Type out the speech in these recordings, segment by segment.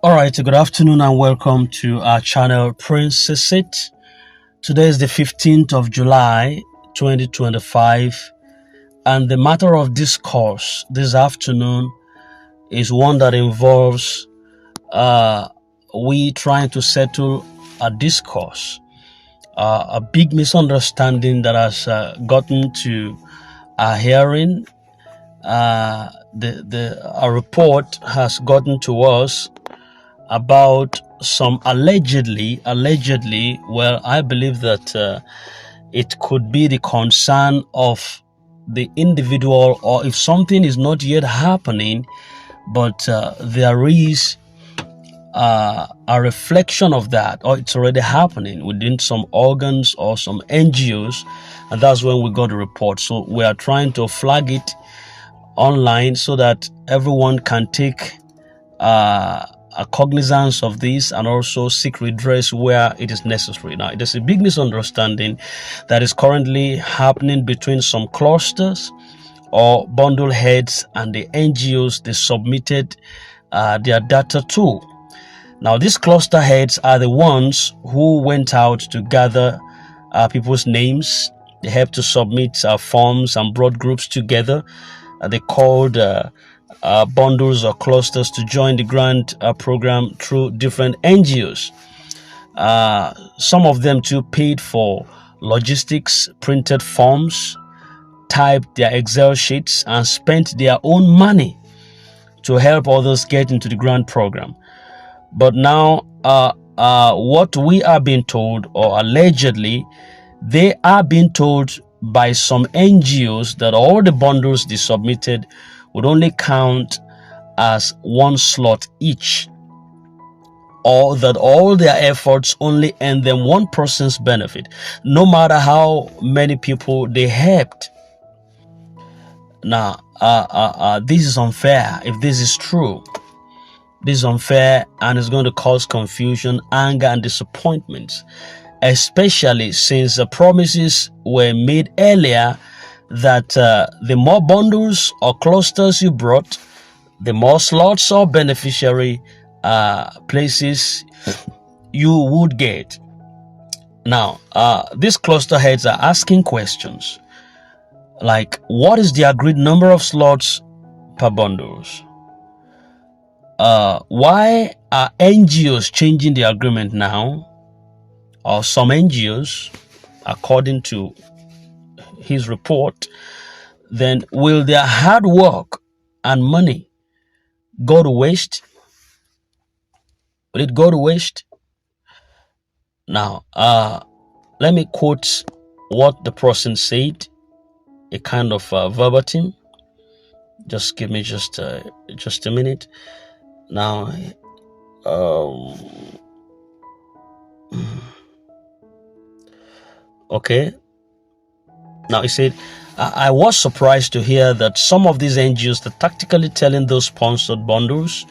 All right, good afternoon and welcome to our channel Princess It. Today is the 15th of July 2025, and the matter of discourse this afternoon is one that involves we trying to settle a discourse, a big misunderstanding that has gotten to our hearing. A report has gotten to us about some allegedly, well, I believe that it could be the concern of the individual, or if something is not yet happening, but there is a reflection of that, or it's already happening within some organs or some NGOs, and that's when we got a report. So we are trying to flag it online so that everyone can take a cognizance of this and also seek redress where it is necessary. Now, there's a big misunderstanding that is currently happening between some clusters or bundle heads and the NGOs they submitted their data to. Now, these cluster heads are the ones who went out to gather people's names. They helped to submit forms and brought groups together. They called bundles or clusters to join the grant program through different NGOs. Some of them too paid for logistics, printed forms, typed their Excel sheets, and spent their own money to help others get into the grant program. But now, what we are being told, or allegedly, they are being told by some NGOs that all the bundles they submitted would only count as one slot each, or that all their efforts only earn them one person's benefit, no matter how many people they helped. Now, this is unfair. If this is true, this is unfair, and it's going to cause confusion, anger, and disappointment, especially since the promises were made earlier that the more bundles or clusters you brought, the more slots or beneficiary places you would get. Now, these cluster heads are asking questions like, what is the agreed number of slots per bundles? Why are NGOs changing the agreement now? Or some NGOs, according to his report, then will their hard work and money go to waste? Will it go to waste? Now, let me quote what the person said, a kind of verbatim. Just give me just a minute. Now, okay. Now, he said, I was surprised to hear that some of these NGOs are tactically telling those sponsored bundles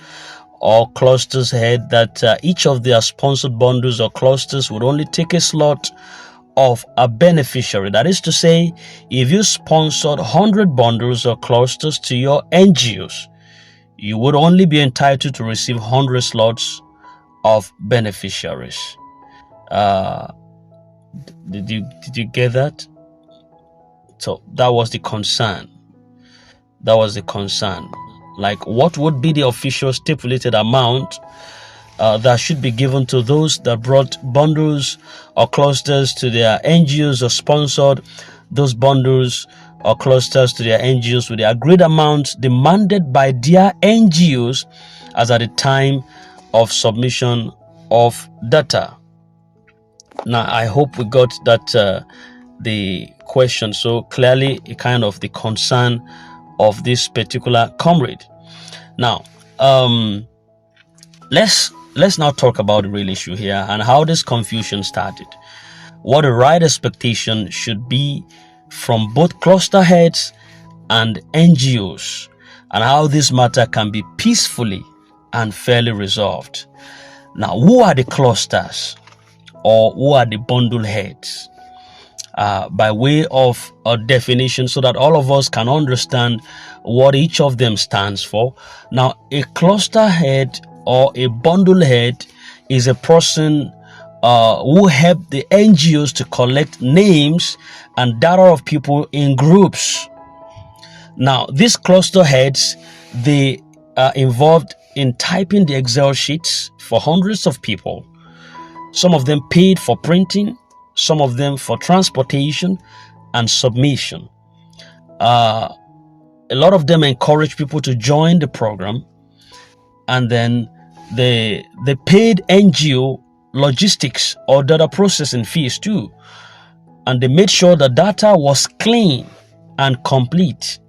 or clusters head that each of their sponsored bundles or clusters would only take a slot of a beneficiary. That is to say, if you sponsored 100 bundles or clusters to your NGOs, you would only be entitled to receive 100 slots of beneficiaries. Did you get that? So that was the concern. Like, what would be the official stipulated amount that should be given to those that brought bundles or clusters to their NGOs or sponsored those bundles or clusters to their NGOs with the agreed amount demanded by their NGOs as at the time of submission of data? Now, I hope we got that the question so clearly, a kind of the concern of this particular comrade. Now, let's now talk about the real issue here and how this confusion started. What the right expectation should be from both cluster heads and NGOs, and how this matter can be peacefully and fairly resolved. Now, who are the clusters or who are the bundle heads? By way of a definition, so that all of us can understand what each of them stands for. Now, a cluster head or a bundle head is a person who helped the NGOs to collect names and data of people in groups. Now, these cluster heads, they are involved in typing the Excel sheets for hundreds of people. Some of them paid for printing, some of them for transportation and submission. A lot of them encourage people to join the program, and then they paid NGO logistics or data processing fees too, and they made sure the data was clean and complete.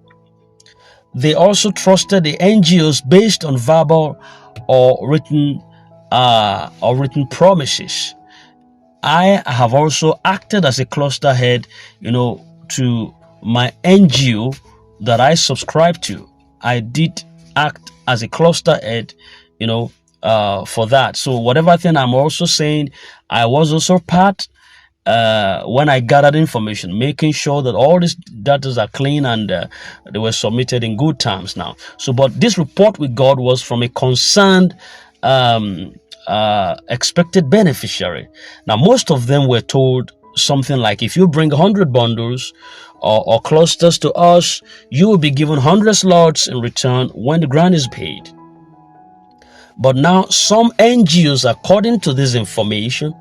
They also trusted the NGOs based on verbal or written promises. I have also acted as a cluster head, to my NGO that I subscribe to. I did act as a cluster head, for that. So whatever thing I'm also saying, I was also part when I gathered information, making sure that all these data are clean and they were submitted in good terms now. So, but this report we got was from a concerned expected beneficiary. Now, most of them were told something like, if you bring 100 bundles or clusters to us, you will be given 100 slots in return when the grant is paid. But now some NGOs, according to this information,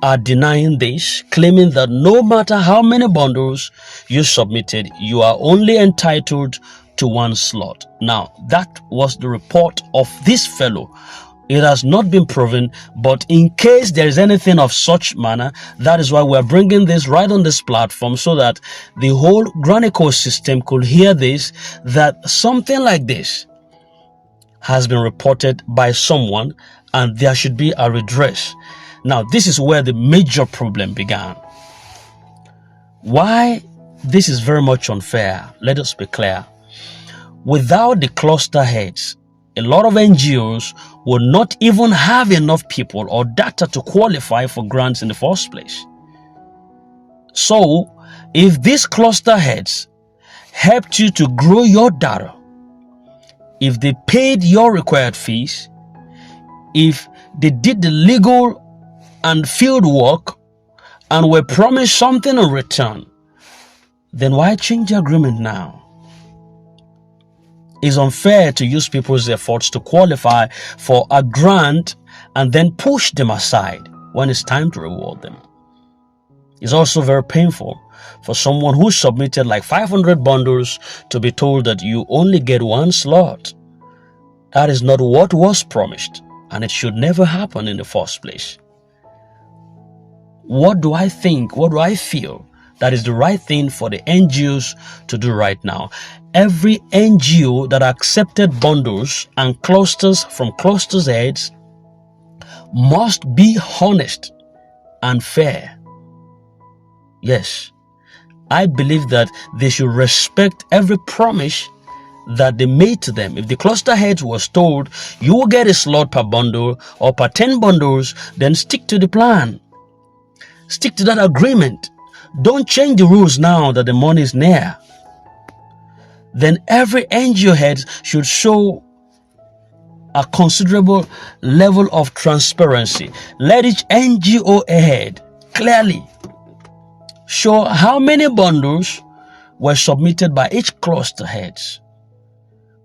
are denying this, claiming that no matter how many bundles you submitted, you are only entitled to one slot. Now, that was the report of this fellow. It has not been proven, but in case there is anything of such manner, that is why we're bringing this right on this platform, so that the whole grant ecosystem could hear this, that something like this has been reported by someone and there should be a redress. Now, this is where the major problem began. Why this is very much unfair, let us be clear. Without the cluster heads, a lot of NGOs will not even have enough people or data to qualify for grants in the first place. So, if these cluster heads helped you to grow your data, if they paid your required fees, if they did the legal and field work and were promised something in return, then why change the agreement now? It's unfair to use people's efforts to qualify for a grant and then push them aside when it's time to reward them. It's also very painful for someone who submitted like 500 bundles to be told that you only get one slot. That is not what was promised, and it should never happen in the first place. What do I think? What do I feel that is the right thing for the NGOs to do right now? Every NGO that accepted bundles and clusters from clusters heads must be honest and fair. Yes, I believe that they should respect every promise that they made to them. If the cluster heads was told you will get a slot per bundle or per 10 bundles, then stick to the plan. Stick to that agreement. Don't change the rules now that the money is near. Then every NGO head should show a considerable level of transparency. Let each NGO head clearly show how many bundles were submitted by each cluster heads,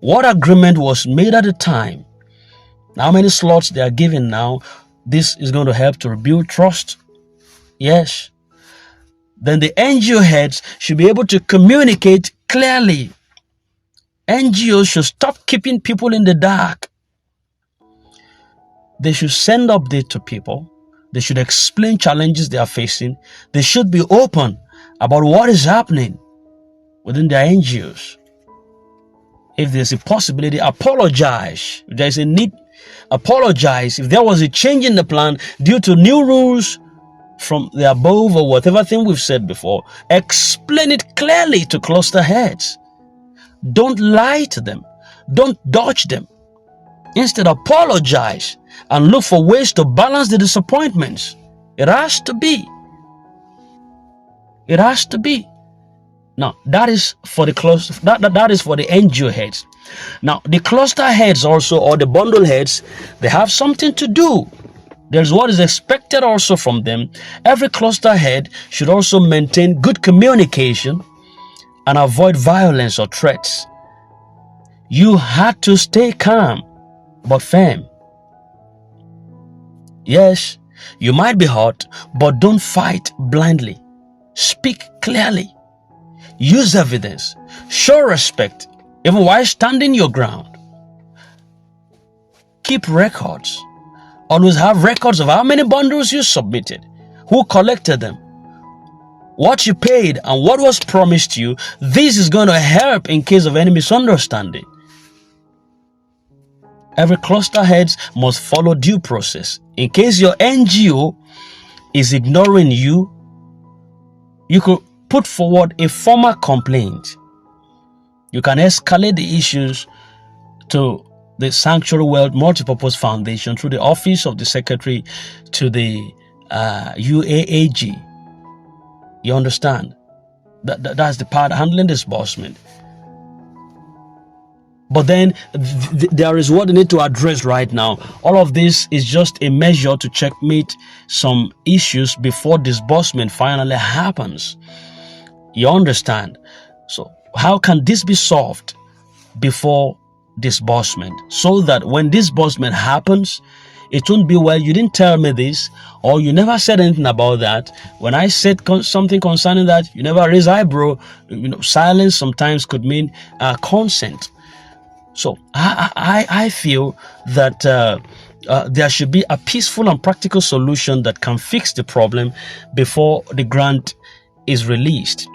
what agreement was made at the time, how many slots they are given now. This is going to help to rebuild trust. Yes. Then the NGO heads should be able to communicate clearly. NGOs should stop keeping people in the dark. They should send updates to people. They should explain challenges they are facing. They should be open about what is happening within their NGOs. If there's a possibility, apologize. If there's a need, apologize. If there was a change in the plan due to new rules from the above or whatever thing we've said before, explain it clearly to cluster heads. Don't lie to them. Don't dodge them. Instead, apologize and look for ways to balance the disappointments. It has to be. It has to be. Now, that is for the close. That is for the NGO heads. Now, the cluster heads also, or the bundle heads, they have something to do. There's what is expected also from them. Every cluster head should also maintain good communication and avoid violence or threats. You had to stay calm but firm. Yes, you might be hurt, but don't fight blindly. Speak clearly. Use evidence. Show respect, even while standing your ground. Keep records. Always have records of how many bundles you submitted, who collected them, what you paid, and what was promised you. This is going to help in case of any misunderstanding. Every cluster heads must follow due process. In case your NGO is ignoring you, you could put forward a formal complaint. You can escalate the issues to the Sanctuary World Multipurpose Foundation through the Office of the Secretary to the UAAG. You understand? That's the part handling disbursement. But then there is what they need to address right now. All of this is just a measure to checkmate some issues before disbursement finally happens. You understand? So how can this be solved before disbursement, so that when disbursement happens, it won't be, well, you didn't tell me this, or you never said anything about that. When I said something concerning that, you never raised eyebrow. Silence sometimes could mean consent. So I feel that there should be a peaceful and practical solution that can fix the problem before the grant is released.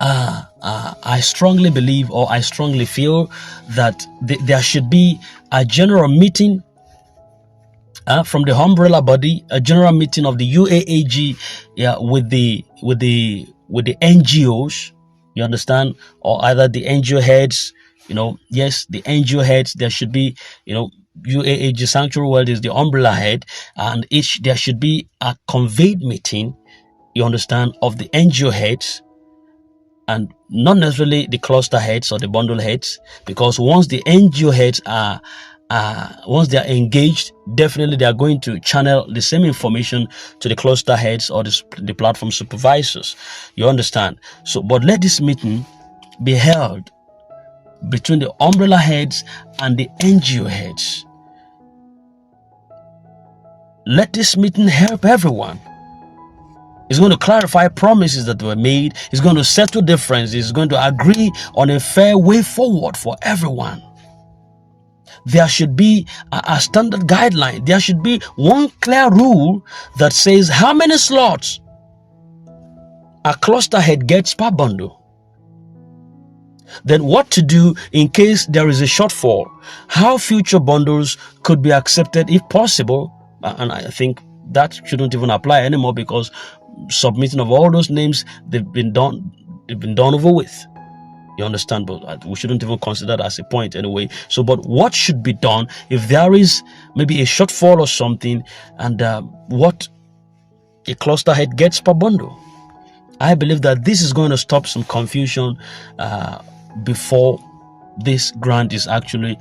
I strongly believe, or I strongly feel, that there should be a general meeting from the umbrella body, a general meeting of the UAAG, with the NGOs. You understand? Or either the NGO heads. Yes, the NGO heads. There should be, UAAG Sanctuary World is the umbrella head, and there should be a conveyed meeting. You understand, of the NGO heads, and not necessarily the cluster heads or the bundle heads, because once the NGO heads once they are engaged, definitely they are going to channel the same information to the cluster heads or the platform supervisors. You understand? So, but let this meeting be held between the umbrella heads and the NGO heads. Let this meeting help everyone. It's going to clarify promises that were made. It's going to settle differences. It's going to agree on a fair way forward for everyone. There should be a standard guideline. There should be one clear rule that says how many slots a cluster head gets per bundle. Then what to do in case there is a shortfall. How future bundles could be accepted if possible. And I think that shouldn't even apply anymore, because submitting of all those names, they've been done over with. You understand? But we shouldn't even consider that as a point anyway. So, but what should be done if there is maybe a shortfall or something, and what a cluster head gets per bundle? I believe that this is going to stop some confusion before this grant is actually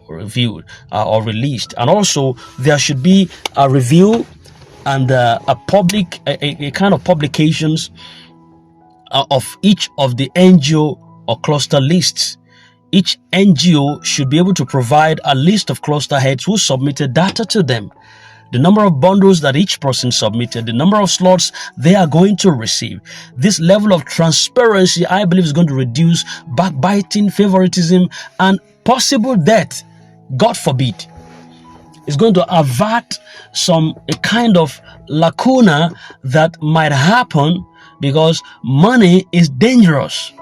reviewed or released. And also, there should be a review and a kind of publications of each of the NGO or cluster lists. Each NGO should be able to provide a list of cluster heads who submitted data to them, the number of bundles that each person submitted, the number of slots they are going to receive. This level of transparency, I believe, is going to reduce backbiting, favoritism, and possible death. God forbid. It's going to avert a kind of lacuna that might happen, because money is dangerous.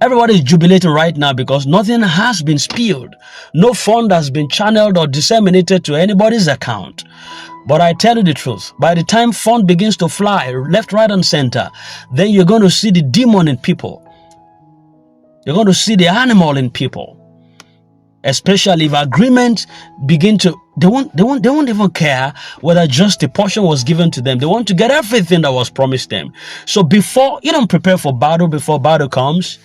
Everybody is jubilating right now because nothing has been spilled. No fund has been channeled or disseminated to anybody's account. But I tell you the truth, by the time fund begins to fly left, right, and center, then you're going to see the demon in people. You're going to see the animal in people. Especially if agreements begin to, they won't even care whether just a portion was given to them. They want to get everything that was promised them. So before, you don't prepare for battle before battle comes.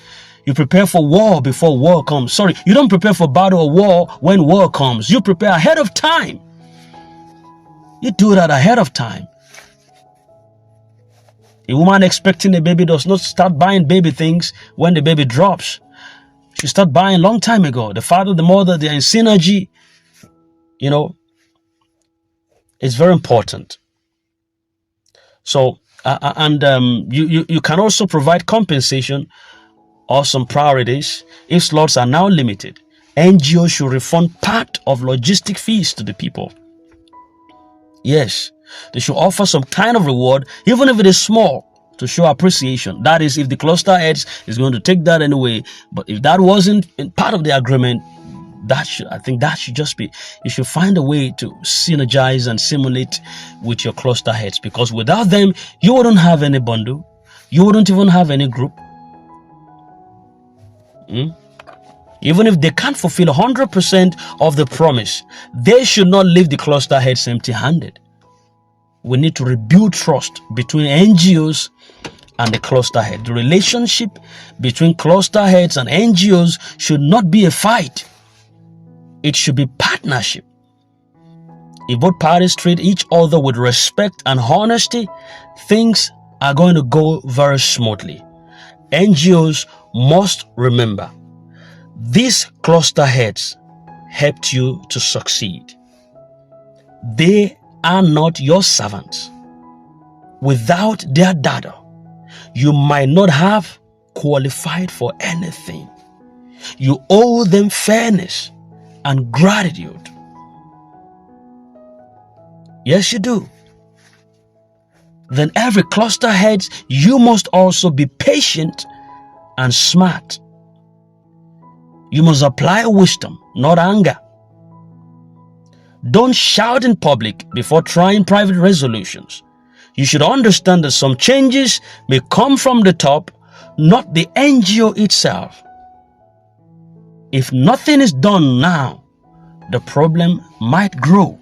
You prepare for war before war comes. Sorry, you don't prepare for battle or war when war comes. You prepare ahead of time. You do that ahead of time. A woman expecting a baby does not start buying baby things when the baby drops. She start buying a long time ago. The father, the mother, they're in synergy. You know, it's very important. So, you can also provide compensation or some priorities if slots are now limited. NGOs should refund part of logistic fees to the people. Yes, they should offer some kind of reward, even if it is small, to show appreciation. That is, if the cluster heads is going to take that anyway. But if that wasn't part of the agreement, I think that should just be, you should find a way to synergize and simulate with your cluster heads, because without them, you wouldn't have any bundle. You wouldn't even have any group. Even if they can't fulfill 100% of the promise, they should not leave the cluster heads empty-handed. We need to rebuild trust between NGOs and the cluster head. The relationship between cluster heads and NGOs should not be a fight. It should be partnership. If both parties treat each other with respect and honesty, things are going to go very smoothly. NGOs must remember, these cluster heads helped you to succeed. They are not your servants. Without their data, you might not have qualified for anything. You owe them fairness and gratitude. Yes, you do. Then every cluster head, you must also be patient and smart. You must apply wisdom, not anger. Don't shout in public before trying private resolutions. You should understand that some changes may come from the top, not the NGO itself. If nothing is done now, the problem might grow.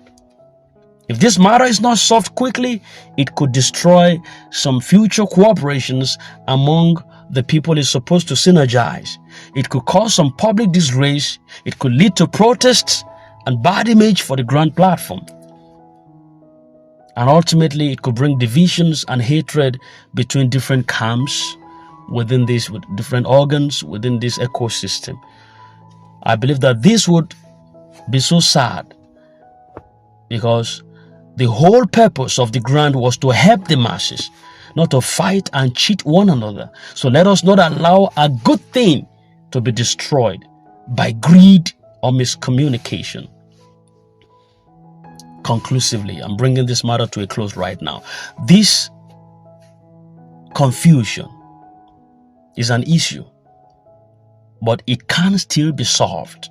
If this matter is not solved quickly, it could destroy some future cooperations among the people it's supposed to synergize. It could cause some public disgrace. It could lead to protests and bad image for the grand platform. And ultimately, it could bring divisions and hatred between different camps within this, with different organs within this ecosystem. I believe that this would be so sad, because the whole purpose of the grant was to help the masses, not to fight and cheat one another. So let us not allow a good thing to be destroyed by greed or miscommunication. Conclusively, I'm bringing this matter to a close right now. This confusion is an issue, but it can still be solved.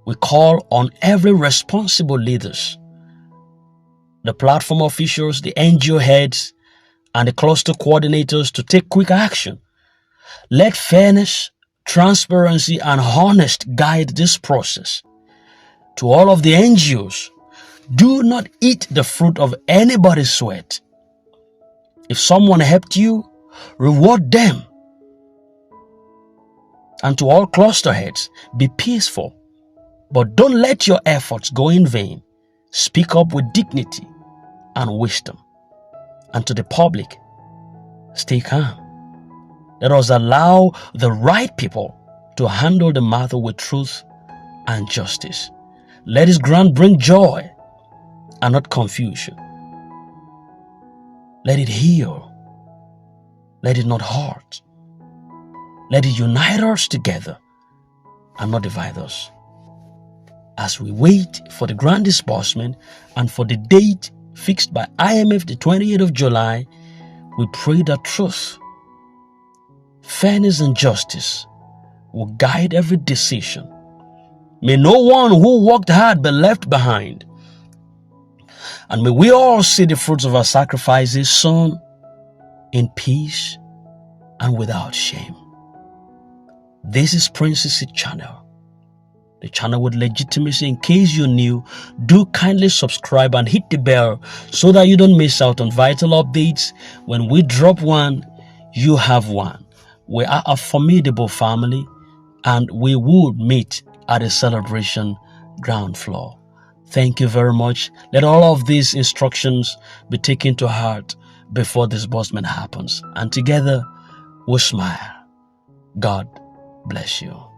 We call on every responsible leaders, the platform officials, the NGO heads, and the cluster coordinators to take quick action. Let fairness, transparency, and honesty guide this process. To all of the NGOs, do not eat the fruit of anybody's sweat. If someone helped you, reward them. And to all cluster heads, be peaceful, but don't let your efforts go in vain. Speak up with dignity and wisdom. And to the public, stay calm. Let us allow the right people to handle the matter with truth and justice. Let His grant bring joy and not confusion. Let it heal. Let it not hurt. Let it unite us together and not divide us. As we wait for the grand disbursement and for the date fixed by IMF, the 28th of July, we pray that truth, fairness, and justice will guide every decision. May no one who worked hard be left behind. And may we all see the fruits of our sacrifices sown in peace and without shame. This is Princess Seed Channel, the channel with legitimacy. In case you're new, do kindly subscribe and hit the bell so that you don't miss out on vital updates. When we drop one, you have one. We are a formidable family, and we would meet at the celebration ground floor. Thank you very much. Let all of these instructions be taken to heart before disbursement happens. And together, we'll smile. God bless you.